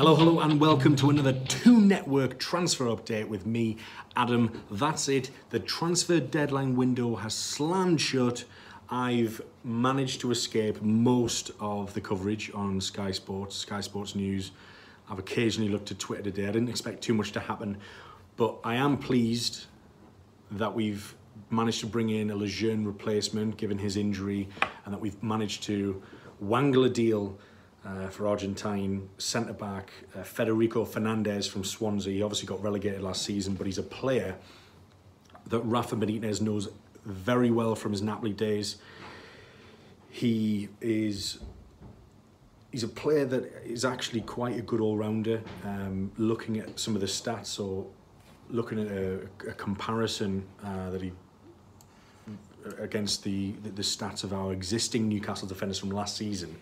Hello, and welcome to another Toon Network transfer update with me, Adam. That's it. The transfer deadline window has slammed shut. I've managed to escape most of the coverage on Sky Sports News. I've occasionally looked at Twitter today. I didn't expect too much to happen, but I am pleased that we've managed to bring in a Lejeune replacement given his injury, and that we've managed to wangle a deal for Argentine centre-back Federico Fernández from Swansea. He obviously got relegated last season, but he's a player that Rafa Benitez knows very well from his Napoli days. He's a player that is actually quite a good all-rounder. Looking at some of the stats, or looking at a comparison that he against the stats of our existing Newcastle defenders from last season.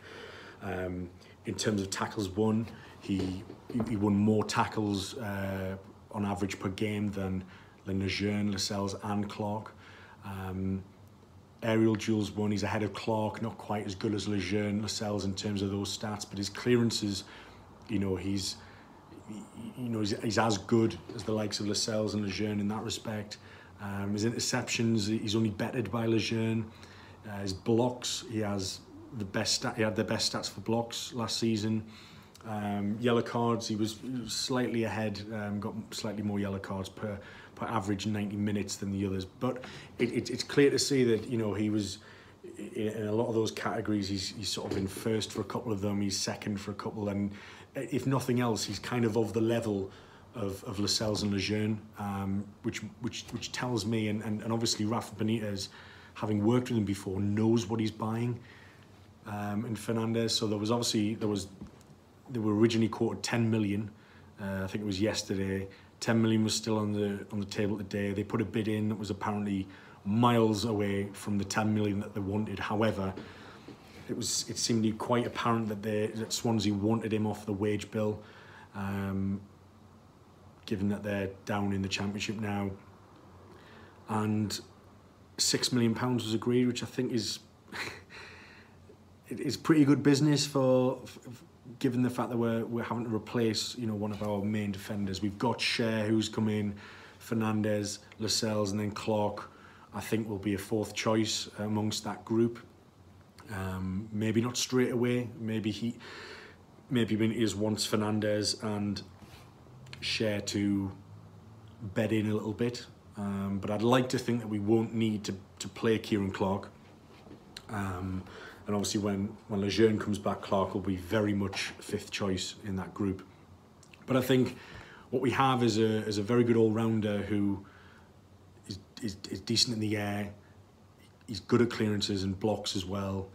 In terms of tackles won, he won more tackles on average per game than Lejeune, Lascelles and Clark. Aerial duels won, he's ahead of Clark, not quite as good as Lejeune, Lascelles in terms of those stats, but his clearances, he's as good as the likes of Lascelles and Lejeune in that respect. His interceptions, he's only bettered by Lejeune. His blocks, he has the best he had the best stats for blocks last season. Yellow cards, he was slightly ahead, got slightly more yellow cards per average 90 minutes than the others. But it's clear to see that he was in a lot of those categories. He's sort of in first for a couple of them, he's second for a couple, and if nothing else, he's kind of the level of Lascelles and Lejeune, which tells me, and obviously Rafa Benitez, having worked with him before, knows what he's buying. In Fernández, so they were originally quoted 10 million. I think it was yesterday. 10 million was still on the table today. They put a bid in that was apparently miles away from the 10 million that they wanted. However, it seemed quite apparent that Swansea wanted him off the wage bill, given that they're down in the Championship now. And £6 million was agreed, which I think is it's pretty good business for given the fact that we're having to replace one of our main defenders. We've got Cher, who's come in, Fernández, Lascelles, and then Clark I think will be a fourth choice amongst that group. Maybe not straight away. Maybe Benitez wants Fernández and Cher to bed in a little bit. But I'd like to think that we won't need to play Kieran Clark. And obviously when Lejeune comes back, Clark will be very much fifth choice in that group. But I think what we have is a very good all-rounder who is decent in the air. He's good at clearances and blocks as well.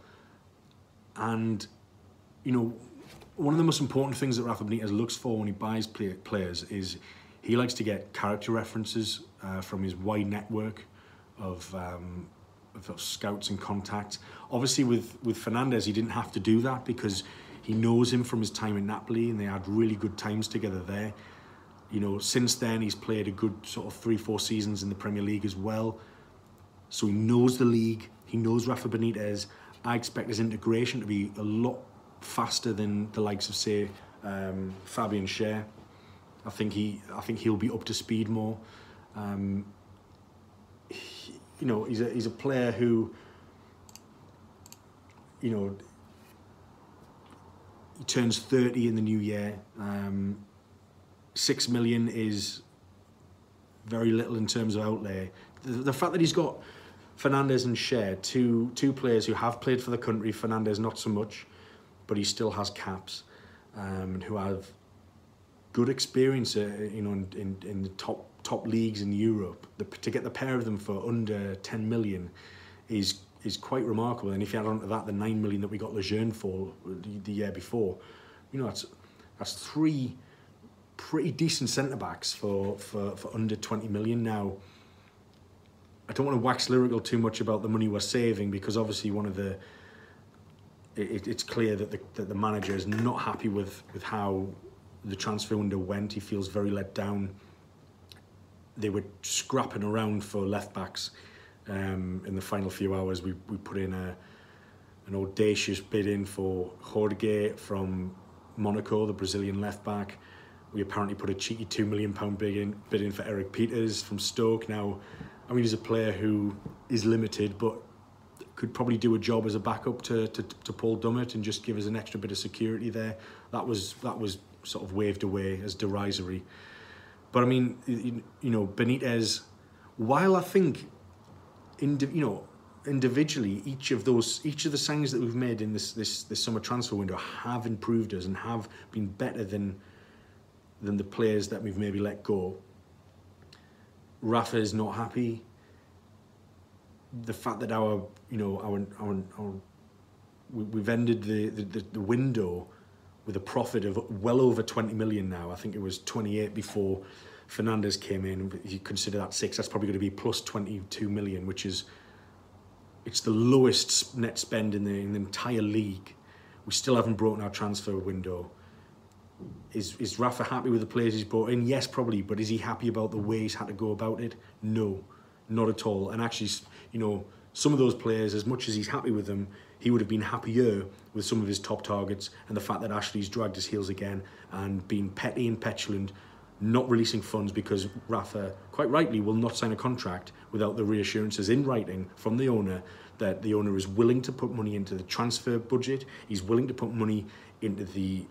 And one of the most important things that Rafa Benitez looks for when he buys players is he likes to get character references from his wide network of scouts and contacts. Obviously with Fernández, he didn't have to do that because he knows him from his time in Napoli, and they had really good times together there. Since then he's played a good sort of 3-4 seasons in the Premier League as well. So he knows the league, he knows Rafa Benitez. I expect his integration to be a lot faster than the likes of, say, Fabian Schär. I think he'll be up to speed more. He's a player who, he turns 30 in the new year. 6 million is very little in terms of outlay. The fact that he's got Fernández and Cher, two players who have played for the country, Fernández not so much, but he still has caps, and who have good experience, in the top leagues in Europe. To get the pair of them for under 10 million is quite remarkable. And if you add on to that the 9 million that we got Lejeune for the year before, that's three pretty decent centre backs for under 20 million. Now, I don't want to wax lyrical too much about the money we're saving, because obviously it's clear that the manager is not happy with how the transfer window went. He feels very let down. They were scrapping around for left backs in the final few hours. We put in an audacious bid in for Jorge from Monaco, the Brazilian left-back. We apparently put a cheeky £2 million bid in for Eric Peters from Stoke. Now, I mean, he's a player who is limited, but could probably do a job as a backup to Paul Dummett and just give us an extra bit of security there. That was sort of waved away as derisory. But I mean, you know, Benitez, while I think, individually, each of the signings that we've made in this summer transfer window have improved us and have been better than the players that we've maybe let go. Rafa is not happy. The fact that we've ended the window with a profit of well over 20 million now. I think it was 28 before Fernández came in. If you consider that 6, that's probably going to be plus 22 million, which is, it's the lowest net spend in the entire league. We still haven't broken our transfer window. Is Rafa happy with the players he's brought in? Yes, probably, but is he happy about the way he's had to go about it? No, not at all. And actually, you know, some of those players, as much as he's happy with them, he would have been happier with some of his top targets, and the fact that Ashley's dragged his heels again and been petty and petulant, not releasing funds because Rafa, quite rightly, will not sign a contract without the reassurances in writing from the owner that the owner is willing to put money into the transfer budget, he's willing to put money into the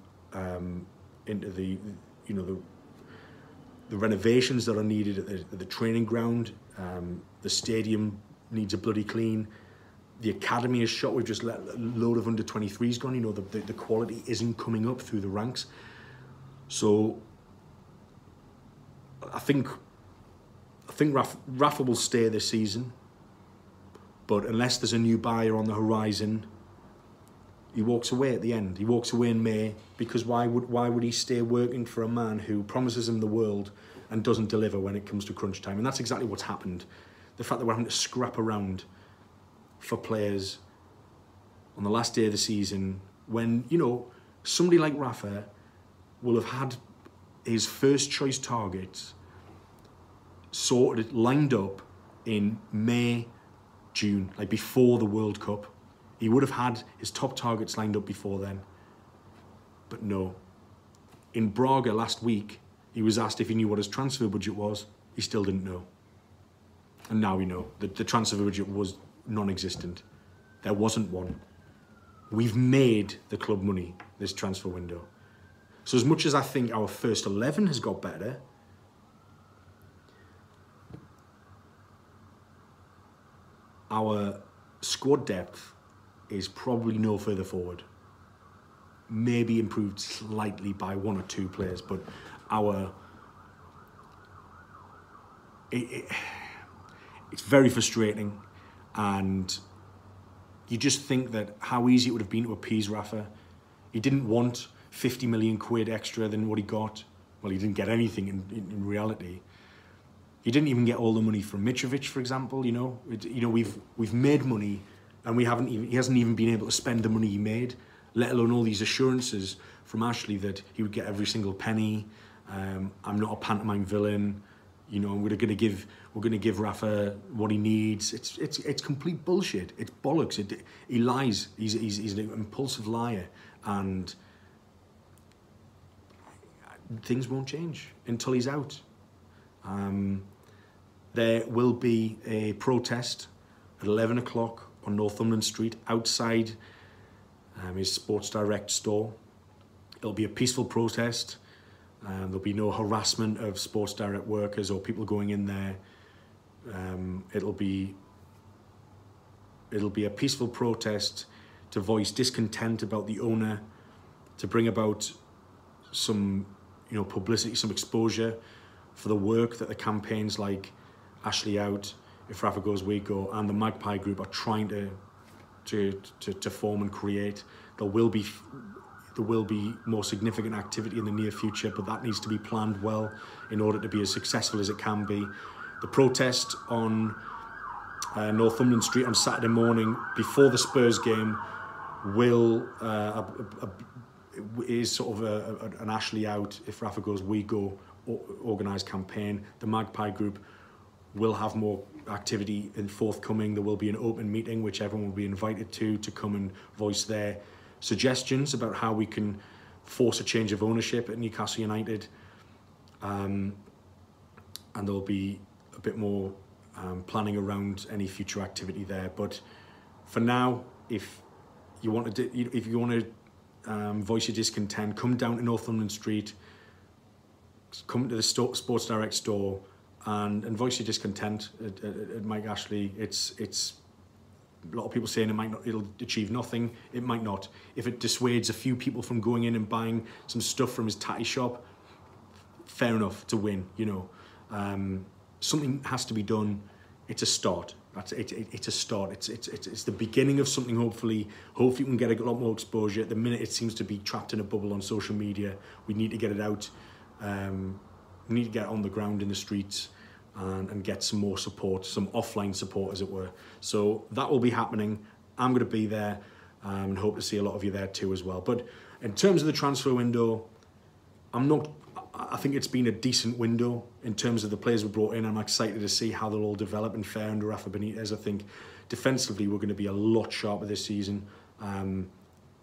renovations that are needed at the training ground. The stadium needs a bloody clean. The academy is shot. We've just let a load of under 23s gone. You know, the quality isn't coming up through the ranks. So I think Rafa will stay this season, but unless there's a new buyer on the horizon, he walks away at the end. He walks away in May, because why would he stay working for a man who promises him the world and doesn't deliver when it comes to crunch time? And that's exactly what's happened. The fact that we're having to scrap around for players on the last day of the season, when, you know, somebody like Rafa will have had his first choice targets sorted, lined up in May, June, like before the World Cup. He would have had his top targets lined up before then. But no. In Braga last week, he was asked if he knew what his transfer budget was. He still didn't know. And now we know that the transfer budget was non-existent. There wasn't one. We've made the club money this transfer window. So as much as I think our first 11 has got better, our squad depth is probably no further forward. Maybe improved slightly by 1 or 2 players, but it's very frustrating, and you just think that how easy it would have been to appease Rafa. He didn't want 50 million quid extra than what he got. Well, he didn't get anything in reality. He didn't even get all the money from Mitrovic, for example. You know, we've made money, and he hasn't even been able to spend the money he made, let alone all these assurances from Ashley that he would get every single penny. I'm not a pantomime villain. You know, we're going to give Rafa what he needs. It's complete bullshit. It's bollocks. He lies. He's an impulsive liar, and things won't change until he's out. There will be a protest at 11 o'clock on Northumberland Street outside his Sports Direct store. It'll be a peaceful protest. There'll be no harassment of Sports Direct workers or people going in there. It'll be a peaceful protest to voice discontent about the owner, to bring about some, you know, publicity, some exposure for the work that the campaigns like Ashley Out, If Rafa Goes We Go, and the Magpie Group are trying to form and create. There will be more significant activity in the near future, but that needs to be planned well in order to be as successful as it can be. The protest on Northumberland Street on Saturday morning before the Spurs game is sort of an Ashley Out, If Rafa Goes We Go organised campaign. The Magpie Group will have more activity in forthcoming. There will be an open meeting which everyone will be invited to come and voice their suggestions about how we can force a change of ownership at Newcastle United, and there'll be a bit more planning around any future activity there. But for now, if you want to voice your discontent, come down to Northumberland Street, come to the Sports Direct store, and voice your discontent at Mike Ashley. It's a lot of people saying it'll achieve nothing. It might not. If it dissuades a few people from going in and buying some stuff from his tatty shop, fair enough, to win. Something has to be done. It's a start. It's a start. It's the beginning of something. Hopefully we can get a lot more exposure. At the minute, it seems to be trapped in a bubble on social media. We need to get it out. We need to get on the ground in the streets and get some more support, some offline support, as it were. So that will be happening. I'm going to be there and hope to see a lot of you there too as well. But in terms of the transfer window, I think it's been a decent window in terms of the players we brought in. I'm excited to see how they'll all develop and fare under Rafa Benitez. I think defensively we're going to be a lot sharper this season. And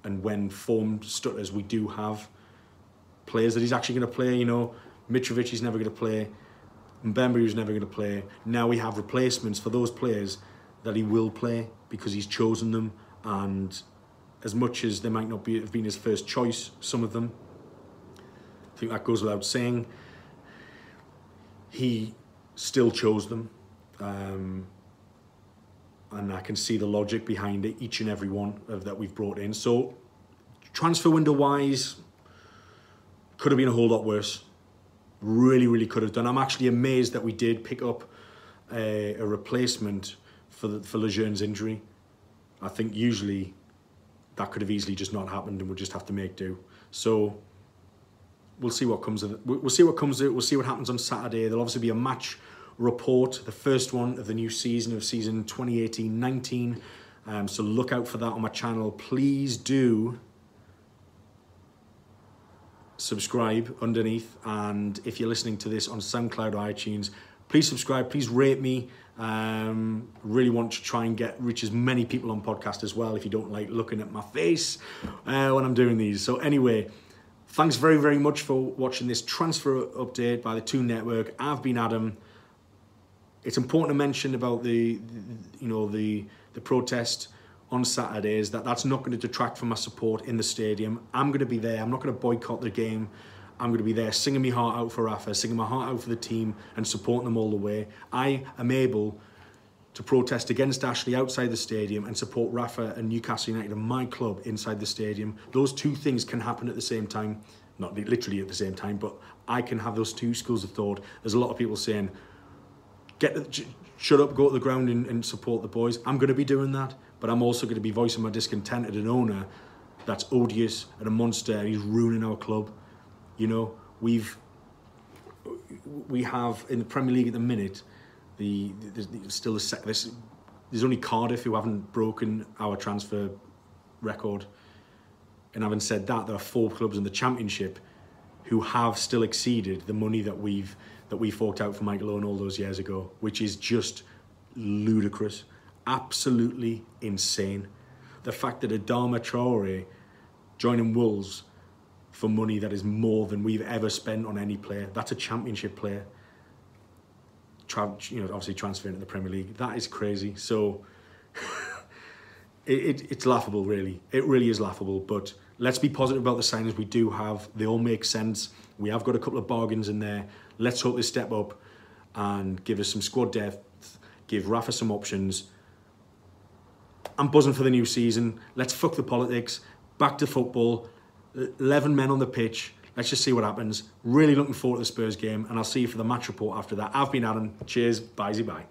when form stutters, we do have players that he's actually going to play. Mitrovic is never going to play. Mbembe is never going to play. Now we have replacements for those players that he will play because he's chosen them. And as much as they might not have been his first choice, some of them, I think that goes without saying, he still chose them. And I can see the logic behind it, each and every one that we've brought in. So transfer window wise, could have been a whole lot worse. Really could have done. I'm actually amazed that we did pick up a replacement for Lejeune's injury. I think usually that could have easily just not happened and we'll just have to make do. So we'll see what comes of it. We'll see what comes of it. We'll see what happens on Saturday. There'll obviously be a match report, the first one of the new season, of season 2018-19. So look out for that on my channel. Please do subscribe underneath, and if you're listening to this on SoundCloud or iTunes, please subscribe, please rate me. Really want to try and reach as many people on podcast as well if you don't like looking at my face when I'm doing these. So anyway, thanks very much for watching this transfer update by the Toon Network. I've been Adam. It's important to mention about the protest on Saturdays, that's not going to detract from my support in the stadium. I'm going to be there. I'm not going to boycott the game. I'm going to be there singing my heart out for Rafa, singing my heart out for the team and supporting them all the way. I am able to protest against Ashley outside the stadium and support Rafa and Newcastle United and my club inside the stadium. Those two things can happen at the same time. Not literally at the same time, but I can have those two schools of thought. There's a lot of people saying, shut up, go to the ground and support the boys. I'm going to be doing that. But I'm also going to be voicing my discontent at an owner that's odious and a monster. He's ruining our club. We have in the Premier League at the minute, there's only Cardiff who haven't broken our transfer record. And having said that, there are 4 clubs in the Championship who have still exceeded the money that we forked out for Michael Owen all those years ago, which is just ludicrous. Absolutely insane. The fact that Adama Traore joining Wolves for money that is more than we've ever spent on any player. That's a Championship player. Obviously transferring to the Premier League. That is crazy. So it's laughable, really. It really is laughable. But let's be positive about the signings we do have. They all make sense. We have got a couple of bargains in there. Let's hope they step up and give us some squad depth, give Rafa some options. I'm buzzing for the new season. Let's fuck the politics. Back to football. 11 men on the pitch. Let's just see what happens. Really looking forward to the Spurs game, and I'll see you for the match report after that. I've been Adam. Cheers. Bye-bye.